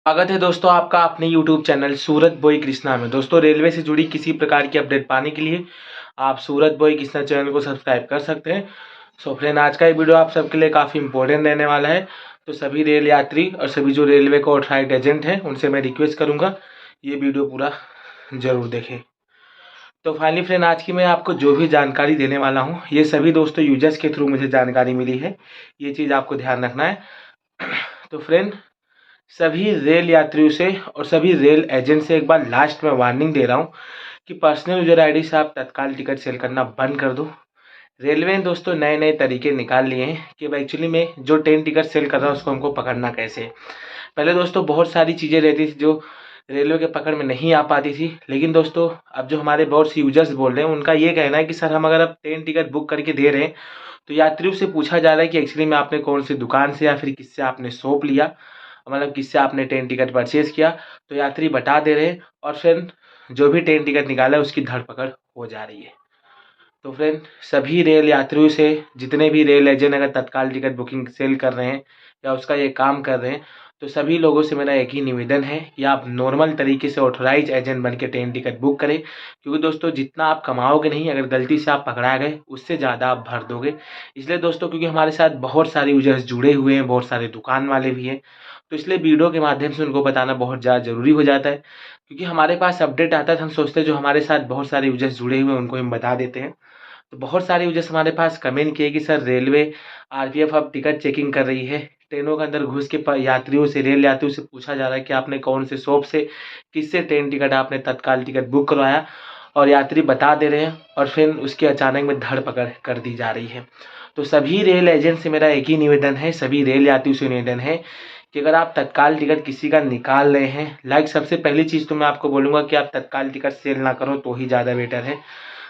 स्वागत है दोस्तों आपका अपने YouTube चैनल सूरत बॉय कृष्णा में। दोस्तों रेलवे से जुड़ी किसी प्रकार की अपडेट पाने के लिए आप सूरत बॉय कृष्णा चैनल को सब्सक्राइब कर सकते हैं। सो फ्रेंड, आज का ये वीडियो आप सबके लिए काफ़ी इंपॉर्टेंट रहने वाला है। तो सभी रेल यात्री और सभी जो रेलवे को ऑथराइज्ड एजेंट हैं उनसे मैं रिक्वेस्ट करूँगा ये वीडियो पूरा ज़रूर देखें। तो फाइनली फ्रेंड, आज की मैं आपको जो भी जानकारी देने वाला हूँ ये सभी दोस्तों यूजर्स के थ्रू मुझे जानकारी मिली है। ये चीज़ आपको ध्यान रखना है। तो फ्रेंड, सभी रेल यात्रियों से और सभी रेल एजेंट से एक बार लास्ट में वार्निंग दे रहा हूँ कि पर्सनल यूजर आईडी से आप तत्काल टिकट सेल करना बंद कर दो। रेलवे ने दोस्तों नए नए तरीके निकाल लिए हैं कि एक्चुअली में जो ट्रेन टिकट सेल कर रहा है उसको हमको पकड़ना कैसे है। पहले दोस्तों बहुत सारी चीज़ें रहती थी जो रेलवे के पकड़ में नहीं आ पाती थी, लेकिन दोस्तों अब जो हमारे बहुत से यूजर्स बोल रहे हैं उनका ये कहना है कि सर हम अगर अब ट्रेन टिकट बुक करके दे रहे हैं तो यात्रियों से पूछा जा रहा है कि एक्चुअली में आपने कौन सी दुकान से या फिर किससे आपने शॉप लिया, मतलब किससे आपने ट्रेन टिकट परचेज़ किया। तो यात्री बता दे रहे हैं और फिर जो भी ट्रेन टिकट निकाला है उसकी धरपकड़ हो जा रही है। तो फ्रेंड, सभी रेल यात्रियों से, जितने भी रेल एजेंट अगर तत्काल टिकट बुकिंग सेल कर रहे हैं या उसका ये काम कर रहे हैं, तो सभी लोगों से मेरा एक ही निवेदन है कि आप नॉर्मल तरीके से ऑथराइज एजेंट बन के ट्रेन टिकट बुक करें। क्योंकि दोस्तों जितना आप कमाओगे नहीं, अगर गलती से आप पकड़ा गए उससे ज़्यादा आप भर दोगे। इसलिए दोस्तों, क्योंकि हमारे साथ बहुत सारे यूजर्स जुड़े हुए हैं, बहुत सारे दुकान वाले भी हैं, तो इसलिए वीडियो के माध्यम से उनको बताना बहुत ज़्यादा ज़रूरी हो जाता है। क्योंकि हमारे पास अपडेट आता है तो हम सोचते हैं जो हमारे साथ बहुत सारे यूजर्स जुड़े हुए हैं उनको हम बता देते हैं। तो बहुत सारे यूजर्स हमारे पास कमेंट किए कि सर रेलवे आरपीएफ अब टिकट चेकिंग कर रही है, ट्रेनों के अंदर घुस के यात्रियों से, रेल यात्रियों से पूछा जा रहा है कि आपने कौन से शॉप से, किससे ट्रेन टिकट आपने तत्काल टिकट बुक करवाया, और यात्री बता दे रहे हैं और फिर उसकी अचानक में धरपकड़ कर दी जा रही है। तो सभी रेल एजेंट से मेरा एक ही निवेदन है, सभी रेल यात्रियों से निवेदन है कि अगर आप तत्काल टिकट किसी का निकाल रहे हैं, सबसे पहली चीज़ तो मैं आपको बोलूँगा कि आप तत्काल टिकट सेल ना करो तो ही ज़्यादा बेटर है।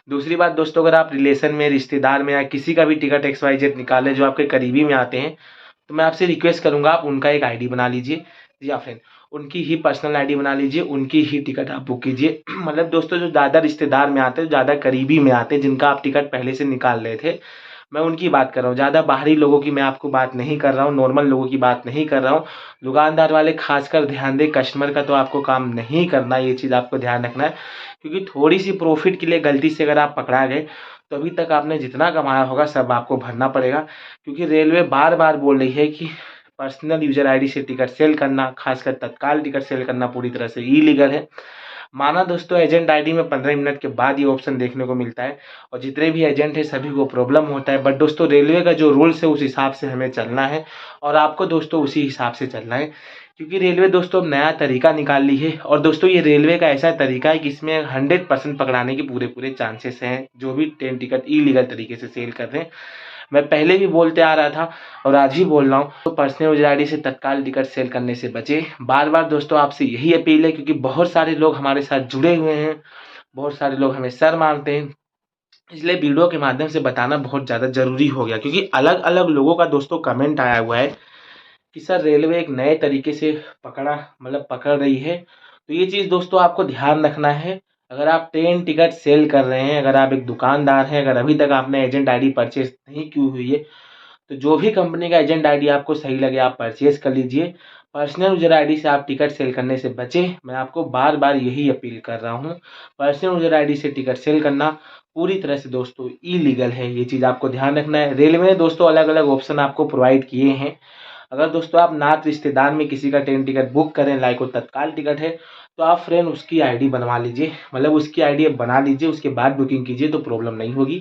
दूसरी बात दोस्तों, अगर आप रिलेशन में, रिश्तेदार में या किसी का भी टिकट XYZ निकालें जो आपके करीबी में आते हैं, तो मैं आपसे रिक्वेस्ट करूंगा आप उनका एक आईडी बना लीजिए। जी हाँ फ्रेंड, उनकी ही पर्सनल आईडी बना लीजिए, उनकी ही टिकट आप बुक कीजिए। मतलब दोस्तों जो ज़्यादा रिश्तेदार में आते हैं, ज़्यादा करीबी में आते हैं, जिनका आप टिकट पहले से निकाल रहे थे, मैं उनकी बात कर रहा हूँ। ज़्यादा बाहरी लोगों की मैं आपको बात नहीं कर रहा हूँ, नॉर्मल लोगों की बात नहीं कर रहा हूँ। दुकानदार वाले खासकर ध्यान दें, कस्टमर का तो आपको काम नहीं करना, ये चीज़ आपको ध्यान रखना है। क्योंकि थोड़ी सी प्रॉफिट के लिए गलती से अगर आप पकड़ा गए तो अभी तक आपने जितना कमाया होगा सब आपको भरना पड़ेगा। क्योंकि रेलवे बार बार बोल रही है कि पर्सनल यूजर आईडी से टिकट सेल करना, खासकर तत्काल टिकट सेल करना पूरी तरह से इलीगल है। माना दोस्तों एजेंट आईडी में 15 मिनट के बाद ये ऑप्शन देखने को मिलता है और जितने भी एजेंट हैं सभी को प्रॉब्लम होता है, बट दोस्तों रेलवे का जो रूल्स है उस हिसाब से हमें चलना है और आपको दोस्तों उसी हिसाब से चलना है। क्योंकि रेलवे दोस्तों अब नया तरीका निकाल ली है और दोस्तों ये रेलवे का ऐसा तरीका है कि इसमें 100% पकड़ाने के पूरे पूरे चांसेस हैं जो भी ट्रेन टिकट इलीगल तरीके से सेल कर रहे हैं। मैं पहले भी बोलते आ रहा था और आज भी बोल रहा हूँ, तो पर्सनल यूजर आईडी से तत्काल टिकट सेल करने से बचे। बार बार दोस्तों आपसे यही अपील है, क्योंकि बहुत सारे लोग हमारे साथ जुड़े हुए हैं, बहुत सारे लोग हमें सर मानते हैं, इसलिए वीडियो के माध्यम से बताना बहुत ज़्यादा ज़रूरी हो गया। क्योंकि अलग अलग लोगों का दोस्तों कमेंट आया हुआ है कि सर रेलवे एक नए तरीके से पकड़ रही है। तो ये चीज़ दोस्तों आपको ध्यान रखना है। अगर आप ट्रेन टिकट सेल कर रहे हैं, अगर आप एक दुकानदार हैं, अगर अभी तक आपने एजेंट आईडी परचेज नहीं की हुई है, तो जो भी कंपनी का एजेंट आईडी आपको सही लगे आप परचेज कर लीजिए। पर्सनल यूजर आईडी से आप टिकट सेल करने से बचें। मैं आपको बार बार यही अपील कर रहा हूँ। पर्सनल यूजर आईडी से टिकट सेल करना पूरी तरह से दोस्तों इलीगल है, ये चीज़ आपको ध्यान रखना है। रेलवे ने दोस्तों अलग अलग ऑप्शन आपको प्रोवाइड किए हैं। अगर दोस्तों आप नात रिश्तेदार में किसी का ट्रेन टिकट बुक करें, लाइक वो तत्काल टिकट है, तो आप फ्रेंड उसकी आईडी बनवा लीजिए, मतलब उसकी आईडी बना लीजिए, उसके बाद बुकिंग कीजिए तो प्रॉब्लम नहीं होगी।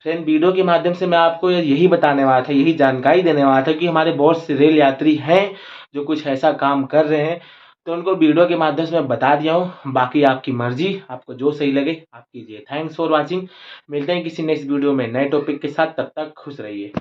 फ्रेंड, वीडियो के माध्यम से मैं आपको यही बताने वाला था, यही जानकारी देने वाला था कि हमारे बहुत से रेल यात्री हैं जो कुछ ऐसा काम कर रहे हैं, तो उनको वीडियो के माध्यम से मैं बता दिया हूँ। बाकी आपकी मर्जी, आपको जो सही लगे आप कीजिए। Thanks for watching. मिलते हैं किसी नेक्स्ट वीडियो में नए टॉपिक के साथ, तब तक खुश रहिए।